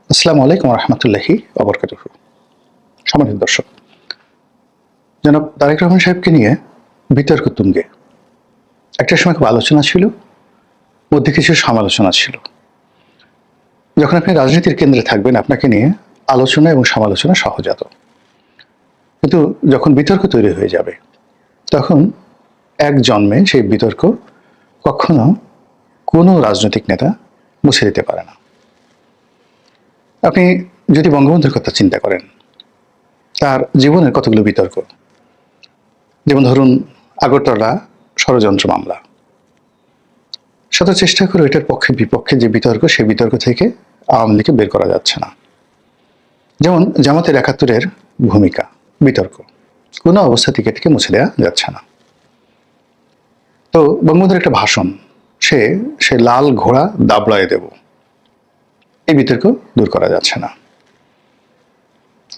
আসসালামু আলাইকুম রহমতুল্লাহি ওবরকাতুহু। সম্মানিত দর্শক, জনাব তারেক রহমান সাহেবকে নিয়ে বিতর্ক তুঙ্গে। একটা সময় খুব আলোচনা ছিল, মধ্যে কিছু সমালোচনা ছিল। যখন আপনি রাজনীতির কেন্দ্রে থাকবেন, আপনাকে নিয়ে আলোচনা এবং সমালোচনা সহজাত। কিন্তু যখন বিতর্ক তৈরি হয়ে যাবে, তখন এক জন্মে সেই বিতর্ক কখনো কোনো রাজনৈতিক নেতা মুছে দিতে পারে না। আপনি যদি বঙ্গবন্ধুর কথা চিন্তা করেন, তার জীবনের কতগুলো বিতর্ক, যেমন ধরুন আগরতলা ষড়যন্ত্র মামলা। শত চেষ্টা করে এটার পক্ষে বিপক্ষে যে বিতর্ক, সেই বিতর্ক থেকে আওয়ামী লীগকে বের করা যাচ্ছে না। যেমন জামাতের ৭১-এর ভূমিকা, বিতর্ক, কোনো অবস্থা থেকে এটাকে মুছে দেওয়া যাচ্ছে না। তো বঙ্গবন্ধুর একটা ভাষণ, সে লাল ঘোড়া দাবড়ায় দেব, এই বিতর্ক দূর করা যাচ্ছে না।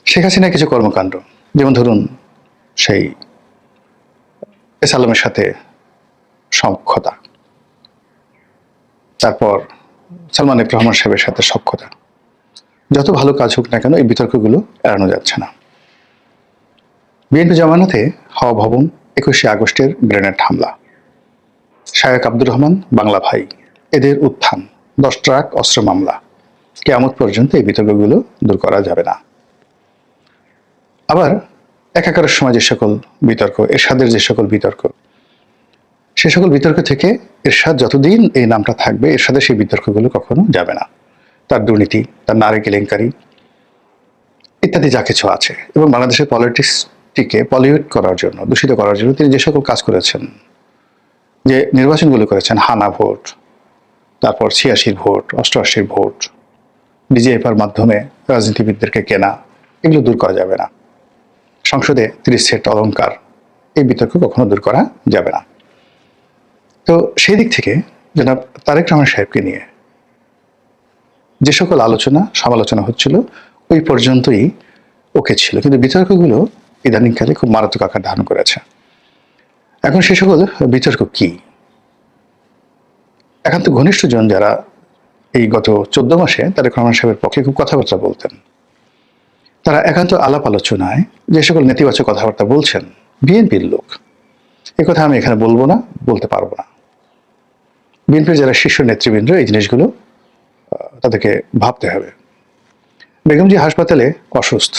শেখ হাসিনার কিছু কর্মকাণ্ড, যেমন ধরুন সেই এস আলমের সাথে সখ্যতা, তারপর সালমান এফ রহমান সাহেবের সাথে সখ্যতা, যত ভালো কাজ হোক না কেন এই বিতর্কগুলো এড়ানো যাচ্ছে না। বিএনপি জামানাতে হাওয়া ভবন, ২১শে আগস্টের গ্রেনেড হামলা, শায়েক আব্দুর রহমান বাংলা ভাই, এদের উত্থান, ১০ ট্রাক অস্ত্র মামলা, কিয়ামত পর্যন্ত এই বিতর্কগুলো দূর করা যাবে না। আবার একাকারের সময় যে সকল বিতর্ক, এরশাদের যে সকল বিতর্ক, সে সকল বিতর্ক থেকে এরশাদ যতদিন এই নামটা থাকবে, এরশাদের সেই বিতর্কগুলো কখনো যাবে না। তার দুর্নীতি, তার নারী কেলেঙ্কারি ইত্যাদি যা কিছু আছে, এবং বাংলাদেশের পলিটিক্সটিকে পলিউট করার জন্য, দূষিত করার জন্য তিনি যে সকল কাজ করেছেন, যে নির্বাচনগুলো করেছেন, হানা ভোট, তারপর ৮৬ ভোট, ৮৮ ভোট, ডিজিএফআর মাধ্যমে রাজনীতিবিদদেরকে কেনা, এগুলো দূর করা যাবে না। সংসদে ৩০ সেট অলঙ্কার, এই বিতর্ক কখনো দূর করা যাবে না। তো সেই দিক থেকে জনাব তারেক রহমান সাহেবকে নিয়ে যে সকল আলোচনা সমালোচনা হচ্ছিল, ওই পর্যন্তই ওকে ছিল। কিন্তু বিতর্কগুলো ইদানিংকালে খুব মারাত্মক আকার ধারণ করেছে। এখন সে সকল বিতর্ক কি? একান্ত ঘনিষ্ঠজন যারা এই গত ১৪ মাসে তারেক রহমান সাহেবের পক্ষে খুব কথাবার্তা বলতেন, তারা একান্ত আলাপ আলোচনায় যে সকল নেতিবাচক কথাবার্তা বলছেন, বিএনপির লোক, এ কথা আমি এখানে বলবো না, বলতে পারবো না। বিএনপির যারা শীর্ষ নেতৃবৃন্দ, এই জিনিসগুলো তাদেরকে ভাবতে হবে। বেগম জি হাসপাতালে অসুস্থ,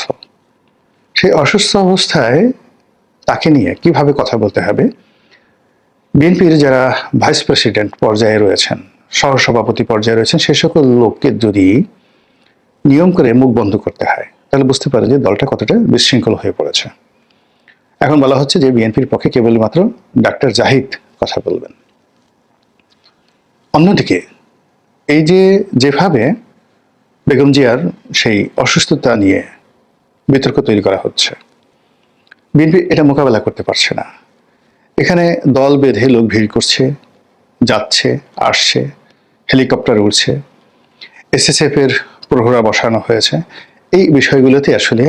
সেই অসুস্থ অবস্থায় তাকে নিয়ে কিভাবে কথা বলতে হবে, বিএনপির যারা ভাইস প্রেসিডেন্ট পর্যায়ে রয়েছেন, সহসভাপতি পর্যায়ে রয়েছেন, সে সকল লোককে যদি নিয়ম করে মুখ বন্ধ করতে হয়, তাহলে বুঝতে পারে যে দলটা কতটা বিশৃঙ্খল হয়ে পড়েছে। এখন বলা হচ্ছে যে বিএনপির পক্ষে কেবলমাত্র ডাক্তার জাহিদ কথা বলবেন। অন্যদিকে এই যেভাবে বেগম জিয়ার সেই অসুস্থতা নিয়ে বিতর্ক তৈরি করা হচ্ছে, বিএনপি এটা মোকাবেলা করতে পারছে না। এখানে দল বেঁধে লোক ভিড় করছে, যাচ্ছে, আসছে, হেলিকপ্টার উড়ছে, এসএসএফ এর প্রহরা বসানো হয়েছে। এই বিষয়গুলোতে আসলে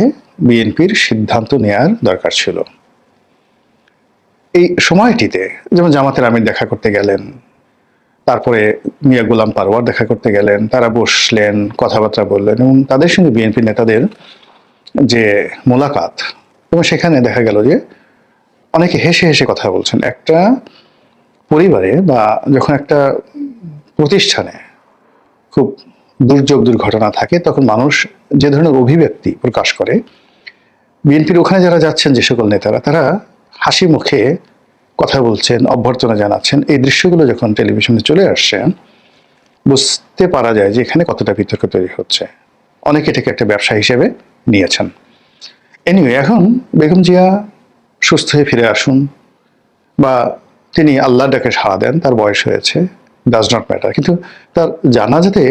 বিএনপির সিদ্ধান্ত নেয়ার দরকার ছিল। এই সময়টিতে যেমন জামাতের আমির দেখা করতে গেলেন, তারপরে মিয়া গোলাম পারওয়ার দেখা করতে গেলেন, তারা বসলেন, কথাবার্তা বললেন, এবং তাদের সঙ্গে বিএনপি নেতাদের যে মোলাকাত, এবং সেখানে দেখা গেল যে অনেকে হেসে হেসে কথা বলছেন। একটা পরিবারে বা যখন একটা প্রতিষ্ঠানে খুব দুর্যোগ দুর্ঘটনা থাকে, তখন মানুষ যে ধরনের অভিব্যক্তি প্রকাশ করে, বিএনপির ওখানে যারা যাচ্ছেন যে সকল নেতারা, তারা হাসি মুখে কথা বলছেন, অভ্যর্থনা জানাচ্ছেন। এই দৃশ্যগুলো যখন টেলিভিশনে চলে আসছে, বুঝতে পারা যায় যে এখানে কতটা বিতর্ক তৈরি হচ্ছে। অনেকে এটাকে একটা ব্যবসা হিসেবে নিয়েছেন। এনিওয়ে, এখন বেগম জিয়া সুস্থ হয়ে ফিরে আসুন, বা তিনি আল্লাহর ডাকে সাড়া দেন, তার বয়স হয়েছে, ডাজ নট ম্যাটার। কিন্তু তার জানাজাতে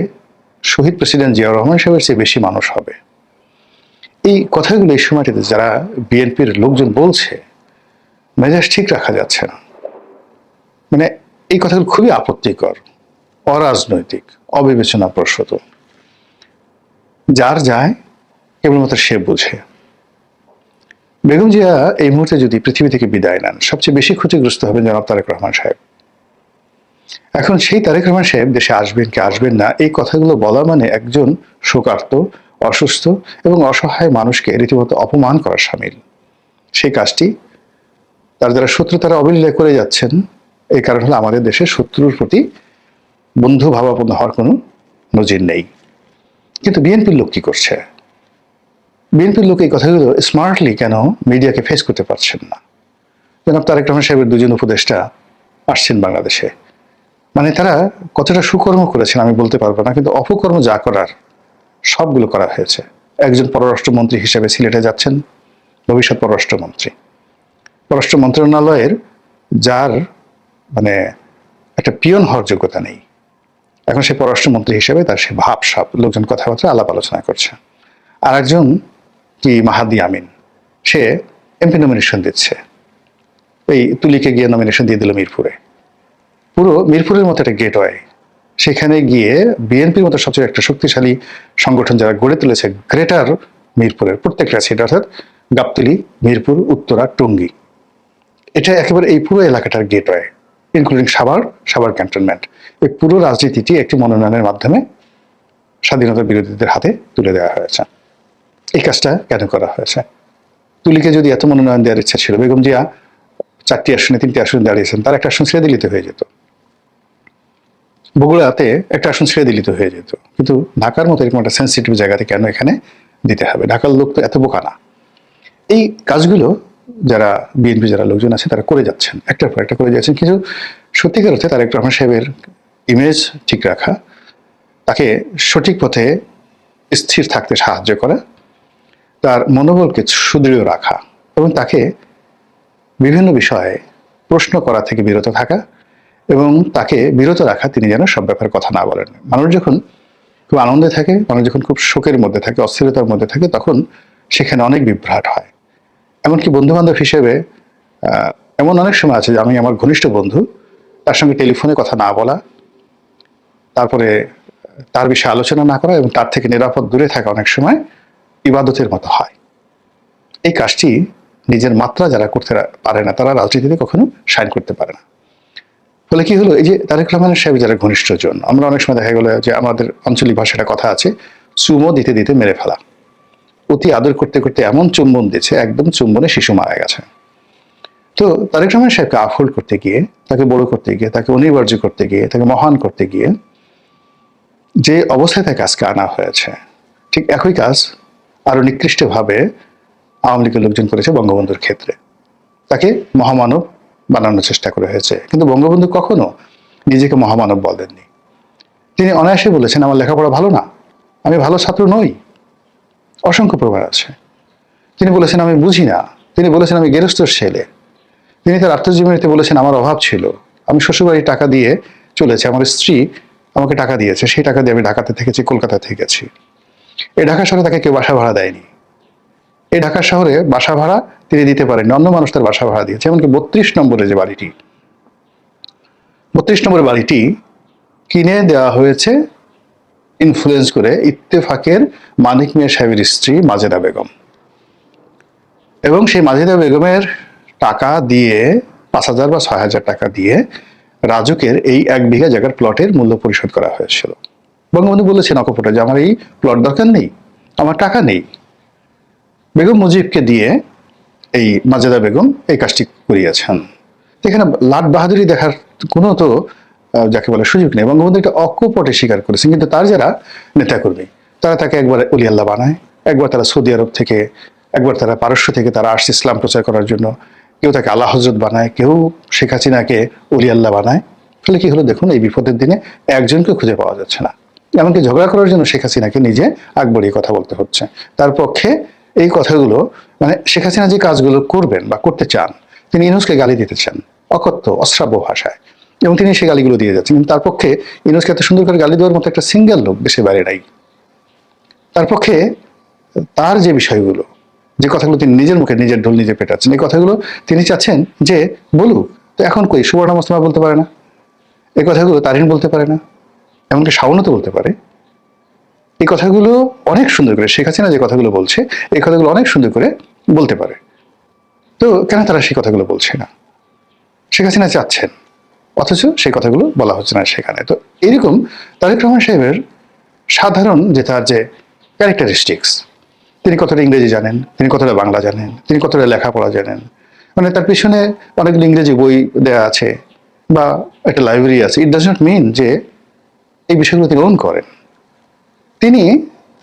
শহীদ প্রেসিডেন্ট জিয়াউর রহমান সাহেবের চেয়ে বেশি মানুষ হবে। এই কথাগুলো এই সময়টিতে যারা বিএনপির লোকজন বলছে, মেজাজ ঠিক রাখা যাচ্ছে না। মানে এই কথাগুলো খুবই আপত্তিকর, অরাজনৈতিক, অবিবেচনাপ্রসূত। যার যায় কেবলমাত্র সে বুঝে। বেগম জিয়া এই মুহূর্তে যদি পৃথিবী থেকে বিদায় নেন, সবচেয়ে বেশি ক্ষতিগ্রস্ত হবেন জনাব তারেক রহমান সাহেব। এখন সেই তারেক রহমান সাহেব দেশে আসবেন কি আসবেন না, এই কথাগুলো বলা মানে একজন শোকার্ত, অসুস্থ এবং অসহায় মানুষকে রীতিমতো অপমান করার শামিল। সেই কাজটি তার যারা শত্রু তারা অবলীলায় করে যাচ্ছেন। এই কারণ হলো আমাদের দেশে শত্রুর প্রতি বন্ধু ভাবাপন্ন হওয়ার কোনো নজির নেই। কিন্তু বিএনপির লোক কি করছে? বিএনপির লোক এই কথাগুলো স্মার্টলি কেন মিডিয়াকে ফেস করতে পারছেন না? জনাব তারেক রহমান সাহেবের দুজন উপদেষ্টা আসছেন বাংলাদেশে, মানে তারা কতটা সুকর্ম করেছেন আমি বলতে পারবো না, কিন্তু অপকর্ম যা করার সবগুলো করা হয়েছে। একজন পররাষ্ট্রমন্ত্রী হিসেবে সিলেটে যাচ্ছেন, ভবিষ্যৎ পররাষ্ট্রমন্ত্রী, পররাষ্ট্র মন্ত্রণালয়ের যার মানে একটা পিয়ন হওয়ার যোগ্যতা নেই, এখন সে পররাষ্ট্রমন্ত্রী হিসেবে তার সে ভাবসাব, লোকজন কথাবার্তা আলাপ আলোচনা করছে। আর একজন কি মাহাদি আমিন, সে এমপি নমিনেশন দিচ্ছে, এই তুলিকে গিয়ে নমিনেশন দিয়ে দিল মিরপুরে। পুরো মিরপুরের মতো একটা গেটওয়ে, সেখানে গিয়ে বিএনপির মতো সবচেয়ে একটা শক্তিশালী সংগঠন যারা গড়ে তুলেছে গ্রেটার মিরপুরের প্রত্যেকটা সিট, অর্থাৎ গাবতলী, মিরপুর, উত্তরা, টঙ্গী, এটা একেবারে এই পুরো এলাকাটার গেটওয়ে, ইনক্লুডিং সাভার ক্যান্টনমেন্ট। এই পুরো রাজনীতিটি একটি মনোনয়নের মাধ্যমে স্বাধীনতা বিরোধীদের হাতে তুলে দেওয়া হয়েছে। এই কাজটা কেন করা হয়েছে? তুলিকে যদি এত মনোনয়ন দেওয়ার ইচ্ছা ছিল, বেগম জিয়া 4টি আসনে 3টি আসনে দাঁড়িয়েছেন, তার একটা আসন ছেড়ে দিলিতে হয়ে যেত, বগুড়াতে একটা আসন ছেড়ে দিলিতে হয়ে যেত, কিন্তু ঢাকার মতো এরকম একটা সেন্সিটিভ জায়গাতে কেন এখানে দিতে হবে? ঢাকার লোক তো এত বোকা না। এই কাজগুলো যারা বিএনপি যারা লোকজন আছে তারা করে যাচ্ছেন, একটার পর একটা করে যাচ্ছেন। কিন্তু সত্যিকার অর্থে তারেক রহমান সাহেবের ইমেজ ঠিক রাখা, তাকে সঠিক পথে স্থির থাকতে সাহায্য করা, তার মনোবলকে সুদৃঢ় রাখা এবং তাকে বিভিন্ন বিষয়ে প্রশ্ন করা থেকে বিরত থাকা এবং তাকে বিরত রাখা তিনি যেন সব ব্যাপারে কথা না বলেন। মানুষ যখন খুব আনন্দে থাকে, মানুষ যখন খুব শোকের মধ্যে থাকে, অস্থিরতার মধ্যে থাকে, তখন সেখানে অনেক বিভ্রাট হয়। এমনকি বন্ধু বান্ধব হিসেবে এমন অনেক সময় আছে যে আমি আমার ঘনিষ্ঠ বন্ধু, তার সঙ্গে টেলিফোনে কথা না বলা, তারপরে তার বিষয়ে আলোচনা না করা এবং তার থেকে নিরাপদ দূরে থাকা অনেক সময় ইবাদতের মতো হয়। এই কাজটি নিজের মাত্রা যারা করতে পারে না তারা রাজনীতিতে কখনো শাইন করতে পারে না। ফলে কি হলো, এই যে তারেক রহমানের সাহেব যারা ঘনিষ্ঠজন, আমরা অনেক সময় দেখা গেল যে আমাদের আঞ্চলিক ভাষাটা কথা আছে, চুমো দিতে দিতে মেরে ফেলা, অতি আদর করতে করতে এমন চুম্বন দিচ্ছে একদম চুম্বনে শিশু মারা গেছে। তো তারেক রহমান সাহেবকে আফোল্ড করতে গিয়ে, তাকে বড় করতে গিয়ে, তাকে অনিবার্য করতে গিয়ে, তাকে মহান করতে গিয়ে যে অবস্থায় তাকে আজকে আনা হয়েছে, ঠিক একই কাজ আরো নিকৃষ্টভাবে আওয়ামী লীগের লোকজন করেছে বঙ্গবন্ধুর ক্ষেত্রে। তাকে মহামানব বানানোর চেষ্টা করা হয়েছে, কিন্তু বঙ্গবন্ধু কখনো নিজেকে মহামানব বলেননি। তিনি অনায়াসে বলেছেন আমার লেখাপড়া ভালো না, আমি ভালো ছাত্র নই, অসংখ্য প্রমাণ আছে। তিনি বলেছেন আমি বুঝি না, তিনি বলেছেন আমি গেরস্থর ছেলে, তিনি তার আত্মজীবনীতে বলেছেন আমার অভাব ছিল, আমি শ্বশুরবাড়ির টাকা দিয়ে চলেছি, আমার স্ত্রী আমাকে টাকা দিয়েছে, সেই টাকা দিয়ে আমি ঢাকাতে থেকেছি, কলকাতা থেকেছি। এই ঢাকা শহরে তাকে কেউ বাসা ভাড়া দেয়নি, এই ঢাকা শহরে বাসা ভাড়া তিনি দিতে পারেন, অন্য মানুষ তার বাসা ভাড়া দিয়েছে। এমনকি 32 নম্বরে যে বাড়িটি, 32 নম্বরের বাড়িটি কিনে দেওয়া হয়েছে ইনফ্লুয়েন্স করে ইত্তেফাকের মানিক মিয়া সাহেবের স্ত্রী মাজেদা বেগম, এবং সেই মাজেদা বেগমের টাকা দিয়ে 5,000 বা 6,000 টাকা দিয়ে রাজুকের এই 1 বিঘা জায়গার প্লটের মূল্য পরিশোধ করা হয়েছিল। বঙ্গবন্ধু বলেছেন অকপটে যে আমার এই প্লট দরকার নেই, আমার টাকা নেই। বেগম মুজিবকে দিয়ে এই মাজেদা বেগম এই কাজটি করিয়েছেন। এখানে লাট বাহাদুরি দেখার কোনো তো যাকে বলে সুযোগ নেই। বঙ্গবন্ধু একটা অকপটে স্বীকার করেছেন, কিন্তু তার যারা নেতাকর্মী তারা তাকে একবার অলি আল্লাহ বানায়, একবার তারা সৌদি আরব থেকে, একবার তারা পারস্য থেকে তারা আসছে ইসলাম প্রচার করার জন্য, কেউ তাকে আল্লাহ হজরত বানায়, কেউ শেখ হাসিনাকে অলি আল্লাহ বানায়। ফলে কি হলো দেখুন, এই বিপদের দিনে একজনকে খুঁজে পাওয়া যাচ্ছে না। এমনকি ঝগড়া করার জন্য শেখ হাসিনাকে নিজে আগ বাড়িয়ে কথা বলতে হচ্ছে। তার পক্ষে এই কথাগুলো, মানে শেখ হাসিনা যে কাজগুলো করবেন বা করতে চান, তিনি ইউনূসকে গালি দিতে চান অকথ্য অশ্রাব্য ভাষায়, এবং তিনি সেই গালিগুলো দিয়ে যাচ্ছেন। কিন্তু তার পক্ষে ইউনূসকে এত সুন্দর করে গালি দেওয়ার মতো একটা সিঙ্গেল লোক দেশে বাইরে নাই। তার পক্ষে তার যে বিষয়গুলো, যে কথাগুলো তিনি নিজের মুখে নিজের ঢোল নিজে পেটাচ্ছেন, এই কথাগুলো তিনি চাচ্ছেন যে বলুক। তো এখন কই সুবর্ণা মুস্তফা বলতে পারে না, এই কথাগুলো তারিন বলতে পারে না, এমনকি শাওনও তো বলতে পারে। এই কথাগুলো অনেক সুন্দর করে শেখ হাসিনা যে কথাগুলো বলছে, এই কথাগুলো অনেক সুন্দর করে বলতে পারে। তো কেন তারা সেই কথাগুলো বলছে না? শেখ হাসিনা চাচ্ছেন অথচ সেই কথাগুলো বলা হচ্ছে না সেখানে। তো এরকম তারেক রহমান সাহেবের সাধারণ যে তার যে ক্যারেক্টারিস্টিক্স, তিনি কতটা ইংরেজি জানেন, তিনি কতটা বাংলা জানেন, তিনি কতটা লেখাপড়া জানেন, মানে তার পিছনে অনেকগুলো ইংরেজি বই দেওয়া আছে বা একটা লাইব্রেরি আছে, ইট ডাজ নট মিন যে এই বিষয়গুলো তিনি ওন করেন। তিনি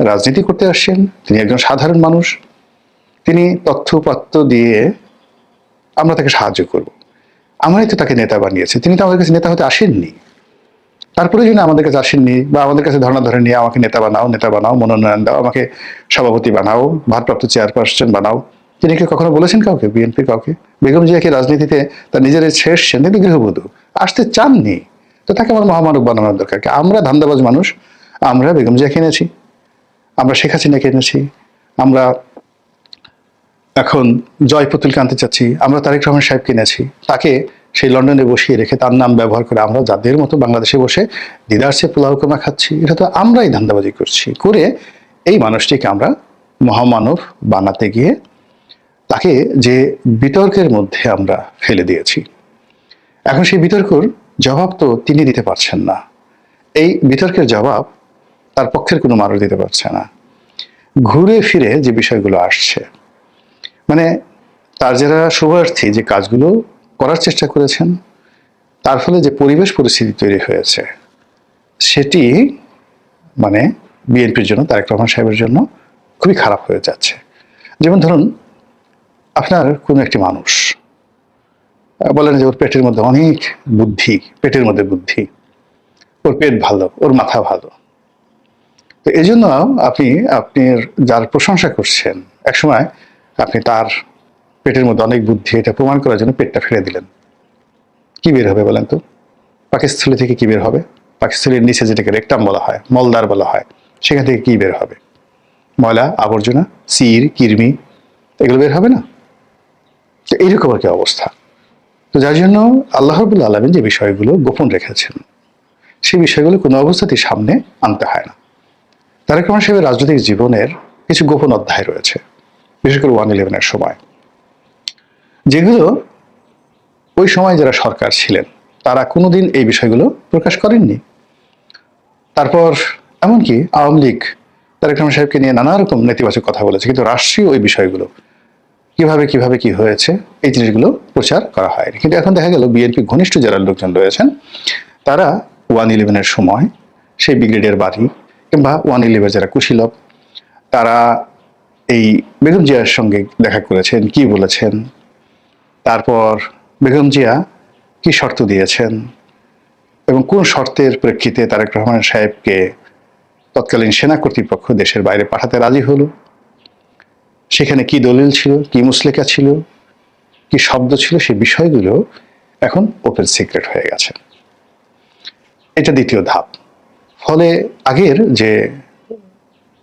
রাজনীতি করতে আসছেন, তিনি একজন সাধারণ মানুষ, তিনি তথ্যপাত্র দিয়ে আমরা তাকে সাহায্য করব। আমরাই তো তাকে নেতা বানিয়েছি, তিনি তো আমাদের কাছে নেতা হতে আসেননি। তারপরে যিনি আমাদের কাছে আসেননি বা আমাদের কাছে ধর্ণা ধরে নিয়ে আমাকে নেতা বানাও, মনোনয়ন দাও, আমাকে সভাপতি বানাও, ভারপ্রাপ্ত চেয়ারপারসন বানাও, তিনি কি কখনো বলেছেন কাউকে, বিএনপি কাউকে? বেগম জিয়া কি রাজনীতিতে তার নিজের ছেড়েছেন? তিনি গৃহবধূ, আসতে চাননি। তো তাকে আমার মহামানব বানানোর দরকার কি? আমরা ধান্দাবাজ মানুষ, আমরা বেগম জিয়া কিনেছি, আমরা শেখ হাসিনা কিনেছি, আমরা এখন জয় পুতুলকে আনতে চাচ্ছি, আমরা তারেক রহমান সাহেব কিনেছি, তাকে সেই লন্ডনে বসিয়ে রেখে তার নাম ব্যবহার করে আমরা যাদের মতো বাংলাদেশে বসে দিদারসে পোলাও কোমা খাচ্ছি। এটা তো আমরাই ধান্দাবাজি করছি, করে এই মানুষটিকে আমরা মহামানব বানাতে গিয়ে তাকে যে বিতর্কের মধ্যে আমরা ফেলে দিয়েছি। এখন সেই বিতর্কের জবাব তো তিনি দিতে পারছেন না, এই বিতর্কের জবাব তার পক্ষের কোনো মানুষ দিতে পারছে না। ঘুরে ফিরে যে বিষয়গুলো আসছে, মানে তার যারা শুভার্থী যে কাজগুলো করার চেষ্টা করেছেন, তার ফলে যে পরিবেশ পরিস্থিতি তৈরি হয়েছে, সেটি মানে বিএনপির জন্য, তারেক রহমান সাহেবের জন্য খুবই খারাপ হয়ে যাচ্ছে। যেমন ধরুন, আপনার কোনো একটি মানুষ বলেন যে ওর পেটের মধ্যে অনেক বুদ্ধি, পেটের মধ্যে বুদ্ধি, ওর পেট ভালো, ওর মাথা ভালো, তো এই জন্য আপনি আপনার যার প্রশংসা করছেন, একসময় আপনি তার পেটের মধ্যে অনেক বুদ্ধি এটা প্রমাণ করার জন্য পেটটা ফেলে দিলেন। কি বের হবে বলেন তো? পাকস্থলী থেকে কি বের হবে? পাকস্থলীর নিচে যেটাকে রেকটাম বলা হয়, মলদ্বার বলা হয়, সেখান থেকে কি বের হবে? ময়লা আবর্জনা, সির কৃমি, এগুলো বের হবে না? তো এইরকম আর কি অবস্থা। তো যার জন্য আল্লাহ রাব্বুল আলামিন যে বিষয়গুলো গোপন রেখেছেন, সেই বিষয়গুলো কোনো অবস্থাতেই সামনে আনতে হয় না। তারেক রহমান সাহেবের রাজনৈতিক জীবনের কিছু গোপন অধ্যায় রয়েছে, বিশেষ করে 1/11-এর সময়, যেগুলো ওই সময় যারা সরকার ছিলেন তারা কোনোদিন এই বিষয়গুলো প্রকাশ করেননি। তারপর এমনকি আওয়ামী লীগ তারেক রহমান সাহেবকে নিয়ে নানা রকম নেতিবাচক কথা বলেছে, কিন্তু রাষ্ট্রীয় ওই বিষয়গুলো কিভাবে কি হয়েছে এই জিনিসগুলো প্রচার করা হয়নি। কিন্তু এখন দেখা গেল বিএনপি ঘনিষ্ঠ যারা লোকজন রয়েছেন, তারা 1/11-এর সময় সেই ব্রিগেডিয়ার বাড়ি কিংবা 1/11 যারা কুশীলব, তারা এই বেগম জিয়ার সঙ্গে দেখা করেছেন, কি বলেছেন, তারপর বেগম জিয়া কি শর্ত দিয়েছেন এবং কোন শর্তের প্রেক্ষিতে তারেক রহমান সাহেবকে তৎকালীন সেনা কর্তৃপক্ষ দেশের বাইরে পাঠাতে রাজি হলো, সেখানে কি দলিল ছিল, কি মুসলেকা ছিল, কি শব্দ ছিল, সেই বিষয়গুলো এখন ওপেন সিক্রেট হয়ে গেছে। এটা দ্বিতীয় ধাপ। ফলে আগের যে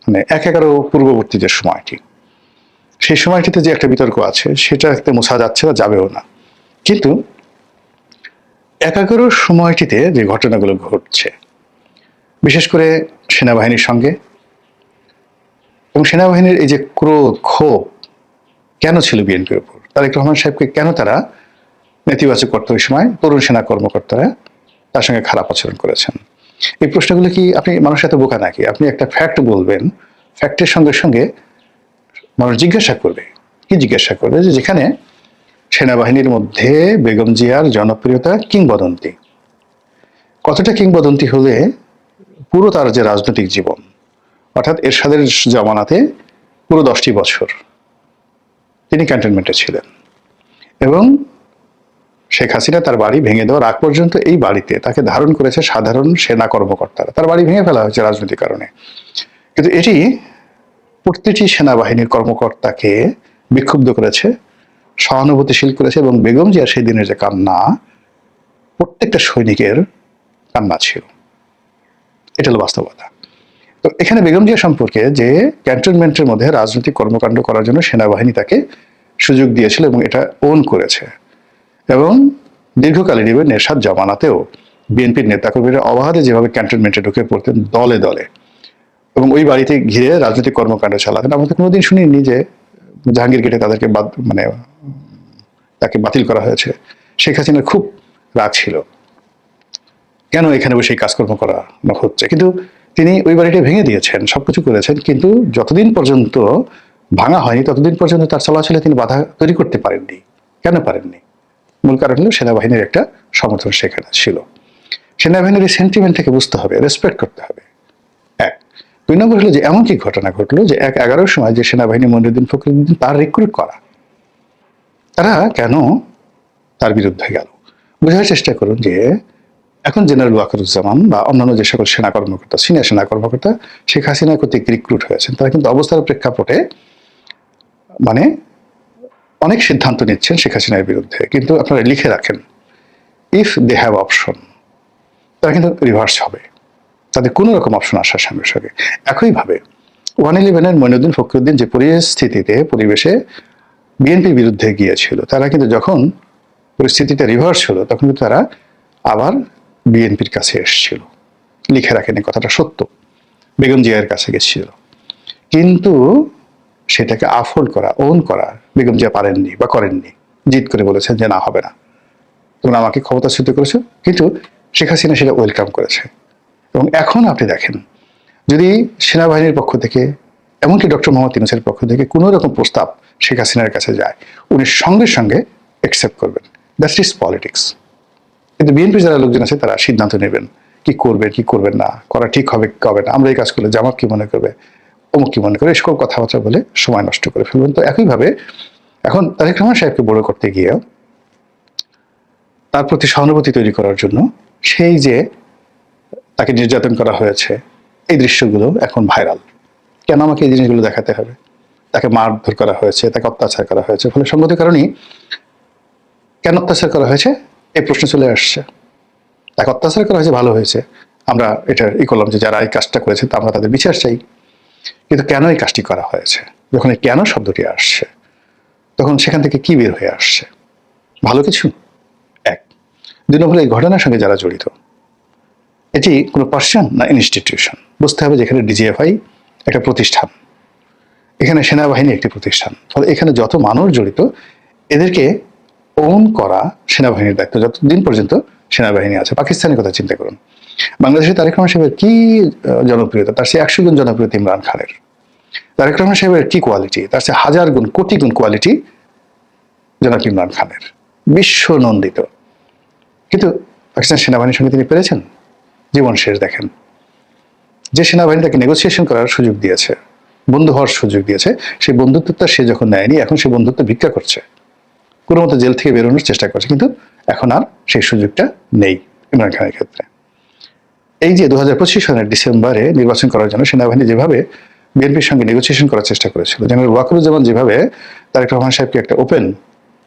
মানে 1/11 পূর্ববর্তী যে সময়টি, সেই সময়টিতে যে একটা বিতর্ক আছে সেটা একটা মোছা যাচ্ছে না, যাবেও না। কিন্তু 1/11 সময়টিতে যে ঘটনাগুলো ঘটছে, বিশেষ করে সেনাবাহিনীর সঙ্গে, এবং সেনাবাহিনীর এই যে ক্রোধ ক্ষোভ কেন ছিল বিএনপির উপর, তারেক রহমান সাহেবকে কেন তারা নেতিবাচক করতে, ওই সময় তরুণ সেনা কর্মকর্তারা তার সঙ্গে খারাপ আচরণ করেছেন, এই প্রশ্নগুলো কি আপনি মানুষ এত বোকা নাকি? আপনি একটা ফ্যাক্ট বলবেন, ফ্যাক্টের সঙ্গে সঙ্গে মানুষ জিজ্ঞাসা করবে, কি জিজ্ঞাসা করবে, যে যেখানে সেনাবাহিনীর মধ্যে বেগম জিয়ার জনপ্রিয়তা কিংবদন্তি, কতটা কিংবদন্তি হলে পুরো তার যে রাজনৈতিক জীবন, অর্থাৎ এরশাদের জমানাতে পুরো 10টি বছর তিনি ক্যান্টনমেন্টে ছিলেন, এবং শেখ হাসিনা তার বাড়ি ভেঙে দেওয়ার আগ পর্যন্ত এই বাড়িতে তাকে ধারণ করেছে সাধারণ সেনা কর্মকর্তারা, তার বাড়ি ভেঙে ফেলা হয়েছে রাজনৈতিক কারণে। কিন্তু এটি প্রতিটি সেনাবাহিনীর কর্মকর্তাকে বিক্ষুব্ধ করেছে, সহানুভূতিশীল করেছে, এবং বেগম জিয়া সেই দিনের যে কান্না, প্রত্যেকটা সৈনিকের কান্না ছিল। এটা হলো বাস্তবতা। তো এখানে বেগম জিয়া সম্পর্কে যে ক্যান্টনমেন্টের মধ্যে রাজনৈতিক কর্মকাণ্ড করার জন্য সেনাবাহিনী তাকে সুযোগ দিয়েছিল এবং এটা ওন করেছে, এবং দীর্ঘকালীন ইভেন এরশাদ জমানাতেও বিএনপির নেতাকর্মীরা অবাধে যেভাবে ক্যান্টনমেন্টে ঢুকে পড়তেন দলে দলে, এবং ওই বাড়িতে ঘিরে রাজনৈতিক কর্মকাণ্ড চালাতেন। আমরা তো কোনোদিন শুনিনি যে জাহাঙ্গীর গেটে তাদেরকে মানে তাকে বাতিল করা হয়েছে। শেখ হাসিনার খুব রাগ ছিল কেন এখানে বসে এই কাজকর্ম করা হচ্ছে? কিন্তু তিনি ওই বাড়িটা ভেঙে দিয়েছেন, সবকিছু করেছেন, কিন্তু যতদিন পর্যন্ত ভাঙা হয়নি ততদিন পর্যন্ত তার চলাচলে তিনি বাধা তৈরি করতে পারেননি। কেন পারেননি? মূল কারণ হলো সেনাবাহিনীর একটা সমর্থন সেখানে ছিল। সেনাবাহিনীর এই সেন্টিমেন্টটাকে বুঝতে হবে, রেসপেক্ট করতে হবে। এক। ২ নম্বর হলো যে এমন কি ঘটনা ঘটলো যে ১/১১-র সময় যে সেনাবাহিনী মনিরুদ্দিন ফখরুদ্দিন তার রিক্রুট করা, তারা কেন তার বিরুদ্ধে গেল? বোঝার চেষ্টা করুন যে এখন জেনারেল ওয়াকারুজ্জামান বা অন্যান্য যে সকল সেনা কর্মকর্তা, সিনিয়র সেনা কর্মকর্তা শেখ হাসিনা কর্তৃক রিক্রুট হয়েছেন, তারা কিন্তু অবস্থার প্রেক্ষাপটে মানে অনেক সিদ্ধান্ত নিচ্ছেন শেখ হাসিনার বিরুদ্ধে। কিন্তু আপনারা লিখে রাখেন, ইফ দে হ্যাভ অপশন, তারা কিন্তু রিভার্স হবে, তাদের কোনো রকম অপশন আসার সঙ্গে সঙ্গে। একইভাবে 111-এর মঈনুদ্দিন ফখরুদ্দিন যে পরিস্থিতিতে পরিবেশে বিএনপির বিরুদ্ধে গিয়েছিল, তারা কিন্তু যখন পরিস্থিতিটা রিভার্স হলো তখন কিন্তু তারা আবার বিএনপির কাছে এসেছিল। লিখে রাখেন, এই কথাটা সত্য। বেগম জিয়ার কাছে গেছিল, কিন্তু সেটাকে আফোল্ড করা, ওন করা বেগম জিয়া পারেননি বা করেননি। জিদ করে বলেছেন যে না, হবে না, তোমরা আমাকে ক্ষমতাচ্যুত করেছো। কিন্তু শেখ হাসিনা সেটা ওয়েলকাম করেছে। এবং এখন আপনি দেখেন, যদি সেনাবাহিনীর পক্ষ থেকে, এমনকি ডক্টর মোহাম্মদ ইউনূসের পক্ষ থেকে কোনো রকম প্রস্তাব শেখ হাসিনার কাছে যায়, উনি সঙ্গে সঙ্গে অ্যাকসেপ্ট করবেন। That's is politics. কিন্তু বিএনপির যারা লোকজন আছে তারা সিদ্ধান্ত নেবেন কি করবেন কি করবেন না, করা ঠিক হবে কি হবে না, আমরা এই কাজ করলে জামাত কি মনে করবে, অমুক কি মনে করে, এসকল কথাবার্তা বলে সময় নষ্ট করে ফেলবেন। তো একইভাবে এখন তারেক রহমান সাহেবকে বড় করতে গিয়ে তার প্রতি সহানুভূতি তৈরি করার জন্য সেই যে তাকে নির্যাতন করা হয়েছে, এই দৃশ্যগুলো এখন ভাইরাল। কেন আমাকে এই জিনিসগুলো দেখাতে হবে? তাকে মারধর করা হয়েছে, তাকে অত্যাচার করা হয়েছে, ফলে সঙ্গত কারণেই কেন অত্যাচার করা হয়েছে এই প্রশ্ন চলে আসছে। তাকে অত্যাচার করা হয়েছে, ভালো হয়েছে, আমরা এটা করলাম যে যারা এই কাজটা করেছে আমরা তাদের বিচার চাই। কিন্তু কেন এই কাজটি করা হয়েছে, যখন এই কেন শব্দটি আসছে, তখন সেখান থেকে কি বের হয়ে আসছে? ভালো কিছু? এক। ২ নম্বর, এই ঘটনার সঙ্গে যারা জড়িত, এটি কোনো পার্সন না ইনস্টিটিউশন? বুঝতে হবে যে এখানে ডিজিএফআই একটা প্রতিষ্ঠান, এখানে সেনাবাহিনী একটি প্রতিষ্ঠান, ফলে এখানে যত মানুষ জড়িত এদেরকে ওন করা সেনাবাহিনীর দায়িত্ব, যতদিন পর্যন্ত সেনাবাহিনী আছে। পাকিস্তানের কথা চিন্তা করুন, বাংলাদেশে তারেক রহমান সাহেবের কি জনপ্রিয়তা, তার সে 100 গুণ জনপ্রিয়তা ইমরান খানের। তারেক রহমান সাহেবের কি কোয়ালিটি, তার সে 1000 গুণ, কোটি গুণ কোয়ালিটি জনাব ইমরান খানের, বিশ্বনন্দিত। কিন্তু পাকিস্তান সেনাবাহিনীর সঙ্গে তিনি পেরেছেন? জীবন শেষ। দেখেন, যে সেনাবাহিনী তাকে নেগোসিয়েশন করার সুযোগ দিয়েছে, বন্ধু হওয়ার সুযোগ দিয়েছে, সেই বন্ধুত্বটা সে যখন নেয়নি, এখন সে বন্ধুত্ব ভিক্ষা করছে, কোনো মতো জেল থেকে বেরোনোর চেষ্টা করছে, কিন্তু এখন আর সেই সুযোগটা নেই ইমরান খানের ক্ষেত্রে। এই যে 2025 সালের ডিসেম্বরে নির্বাচন করার জন্য সেনাবাহিনী যেভাবে বিএনপির সঙ্গে নেগোসিয়েশন করার চেষ্টা করেছিল, জেনারেল ওয়াকারুজ্জামান যেভাবে তারেক রহমান সাহেবকে একটা ওপেন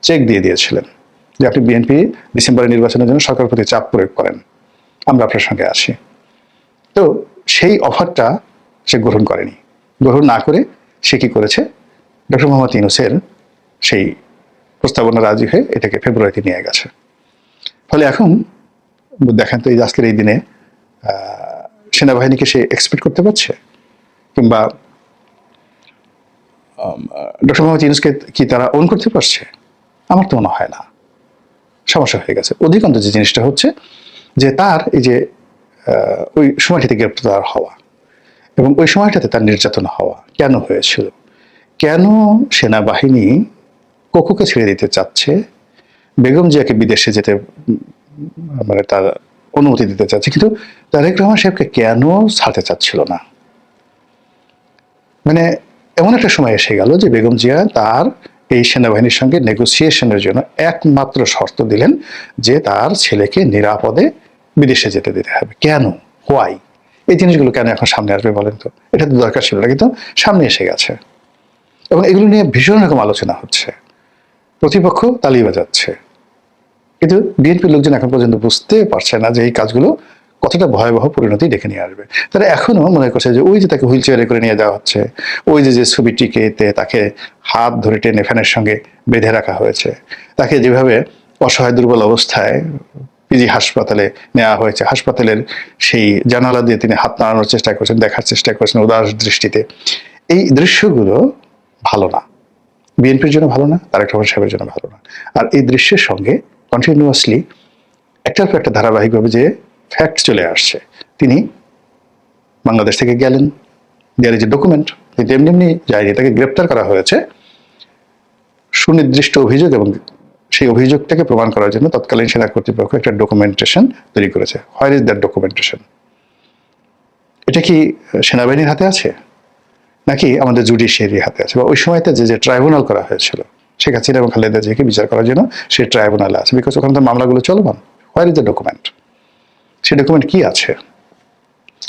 চেক দিয়ে দিয়েছিলেন যে আপনি বিএনপি ডিসেম্বরে নির্বাচনের জন্য সরকারের প্রতি চাপ প্রয়োগ করেন, আমরা আপনার সঙ্গে আছি। তো সেই অফারটা সে গ্রহণ করেনি। গ্রহণ না করে সে কি করেছে, ডক্টর মোহাম্মদ ইউনূসের সেই প্রস্তাবনা রাজি হয়ে এটাকে ফেব্রুয়ারিতে নিয়ে গেছে। ফলে এখন দেখেন তো, এই আজকের এই দিনে সেনাবাহিনীকে সে এক্সপেক্ট করতে পারছে? কিংবা ডক্টর মোহাম্মদ ইউনূসকে কি তারা ওন করতে পারছে? আমার তো মনে হয় না। সমস্যা হয়ে গেছে। অধিকাংশ যে জিনিসটা হচ্ছে যে তার এই যে ওই সময়টিতে গ্রেপ্তার হওয়া এবং ওই সময়টাতে তার নির্যাতন হওয়া কেন হয়েছিল, কেন সেনাবাহিনী কোকোকে ছেড়ে দিতে চাচ্ছে, বেগম জিয়াকে বিদেশে যেতে মানে তার অনুমতি দিতে চাচ্ছে, কিন্তু তারেক রহমান সাহেবকে কেন ছাড়তে চাচ্ছিল না? মানে এমন একটা সময় এসে গেল যে বেগম জিয়া তার এই সেনাবাহিনীর সঙ্গে নেগোসিয়েশনের জন্য একমাত্র শর্ত দিলেন যে তার ছেলেকে নিরাপদে বিদেশে যেতে দিতে হবে। কেন? হোয়াই? এই জিনিসগুলো কেন এখন সামনে আসবে বলেন তো? এটা তো দরকার ছিল না, কিন্তু সামনে এসে গেছে এবং এগুলো নিয়ে ভীষণ রকম আলোচনা হচ্ছে, প্রতিপক্ষ তালি বাজাচ্ছে। কিন্তু বিএনপির লোকজন এখন পর্যন্ত বুঝতে পারছে না যে এই কাজগুলো কতটা ভয়াবহ পরিণতি ডেকে নিয়ে আসবে। তারা এখনো মনে করছে যে ওই যে তাকে হুইল চেয়ারে করে নিয়ে যাওয়া হচ্ছে, ওই যে ছবিটিকে তাকে হাত ধরে টেনে ফ্যানের সঙ্গে বেঁধে রাখা হয়েছে, তাকে যেভাবে অসহায় দুর্বল অবস্থায় পিজি হাসপাতালে নেওয়া হয়েছে, হাসপাতালের সেই জানালা দিয়ে তিনি হাত নাড়ানোর চেষ্টা করছেন, দেখার চেষ্টা করছেন উদাস দৃষ্টিতে, এই দৃশ্যগুলো ভালো না, বিএনপির জন্য ভালো না, তারেক রহমান সাহেবের জন্য ভালো না। আর এই দৃশ্যের সঙ্গে কন্টিনিউয়াসলি একটার পর একটা ধারাবাহিকভাবে যে ফ্যাক্ট চলে আসছে। তিনি বাংলাদেশ থেকে গেলেন, দেয়ার ইজ এ ডকুমেন্ট। কিন্তু এমনি এমনি যায়নি, তাকে গ্রেপ্তার করা হয়েছে সুনির্দিষ্ট অভিযোগ, এবং সেই অভিযোগটাকে প্রমাণ করার জন্য তৎকালীন সেনা কর্তৃপক্ষ একটা ডকুমেন্টেশন তৈরি করেছে। Where is that documentation? এটা কি সেনাবাহিনীর হাতে আছে, নাকি আমাদের জুডিশিয়ারির হাতে আছে? বা ওই সময়তে যে ট্রাইব্যুনাল করা হয়েছিল শেখ হাসিনা এবং খালেদা জিয়াকে বিচার করার জন্য, সেই ট্রাইব্যুনালে আছে, বিকজ ওখানে তো মামলাগুলো চলমান। Where is the document? সেই ডকুমেন্ট কি আছে?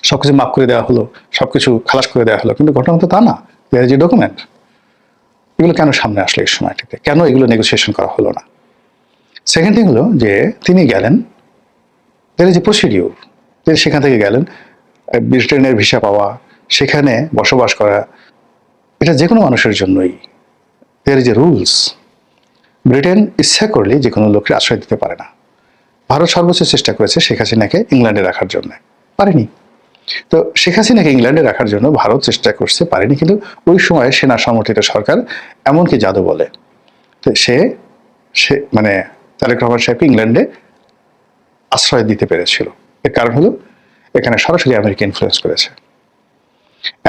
সবকিছু মাফ করে দেওয়া হলো, সবকিছু খালাস করে দেওয়া হলো, কিন্তু ঘটনা তো তা না। There is a document. এগুলো কেন সামনে আসলো এই সময়টিতে? কেন এগুলো নেগোসিয়েশন করা হলো না? সেকেন্ড থিং হলো যে তিনি গেলেন, দেয়ার ইজ এ প্রসিডিউর। তিনি সেখান থেকে গেলেন, ব্রিটেনের ভিসা পাওয়া, সেখানে বসবাস করা, এটা যে কোনো মানুষের জন্যই। There is a rules. Britain ইচ্ছা করলে যে কোনো লোককে আশ্রয় দিতে পারে না। ভারত সর্বোচ্চ চেষ্টা করেছে শেখ হাসিনাকে ইংল্যান্ডে রাখার জন্য, পারেনি। তো শেখ হাসিনাকে ইংল্যান্ডে রাখার জন্য ভারত চেষ্টা করছে, পারেনি। কিন্তু ওই সময় সেনা সমর্থিত সরকার এমনকি জাদু বলে, তো সে মানে তারেক রহমান সাহেবকে ইংল্যান্ডে আশ্রয় দিতে পেরেছিল। এর কারণ হলো এখানে সরাসরি আমেরিকা ইনফ্লুয়েন্স করেছে।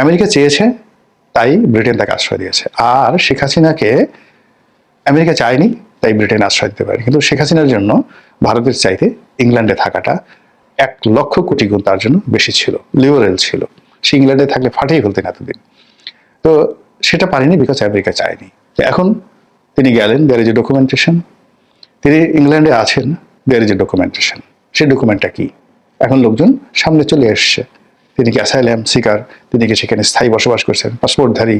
আমেরিকা চেয়েছে, তাই ব্রিটেন তাকে আশ্রয় দিয়েছে। আর শেখ হাসিনাকে আমেরিকা চায়নি, তাই ব্রিটেন আশ্রয় দিতে পারে। কিন্তু শেখ হাসিনার জন্য ভারতের চাইতে ইংল্যান্ডে থাকাটা 1,00,000 কোটি গুণ তার জন্য বেশি ছিল, লিবারেল ছিল। সে ইংল্যান্ডে থাকলে ফাটিয়ে ফেলতেন এতদিন। তো সেটা পারেনি, বিকজ আমেরিকা চায়নি। এখন তিনি গেলেন, দেয়ার ইজ এ ডকুমেন্টেশন। তিনি ইংল্যান্ডে আছেন, দেয়ার ইজ এ ডকুমেন্টেশন। সেই ডকুমেন্টটা কি? এখন লোকজন সামনে চলে এসছে। তিনি কি অ্যাসাইলাম সিকার? তিনি কি সেখানে স্থায়ী বসবাস করছেন, পাসপোর্টধারী?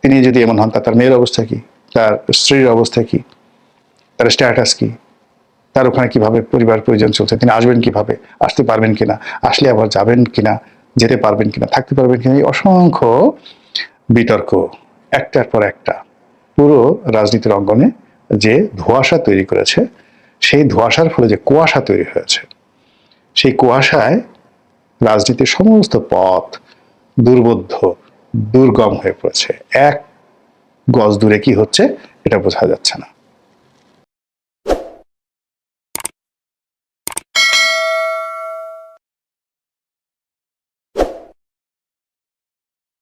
তিনি যদি এমন হন, তার মেয়ের অবস্থা কি? তার স্ত্রীর অবস্থা কি? তার স্ট্যাটাস কি? তার ওখানে কিভাবে পরিবার পরিজন চলছে? তিনি আসবেন কিভাবে? আসতে পারবেন কিনা? আসলে আবার যাবেন কিনা? যেতে পারবেন কিনা? থাকতে পারবেন কিনা? এই অসংখ্য বিতর্ক, একটার পর একটা, পুরো রাজনীতির অঙ্গনে যে ধোঁয়াশা তৈরি করেছে, সেই ধোঁয়াশার ফলে যে কুয়াশা তৈরি হয়েছে, সেই কুয়াশায় রাজনীতির সমস্ত পথ দুর্বোধ্য, দুর্গম হয়ে পড়েছে। 1 গজ দূরে কি হচ্ছে এটা বোঝা যাচ্ছে না।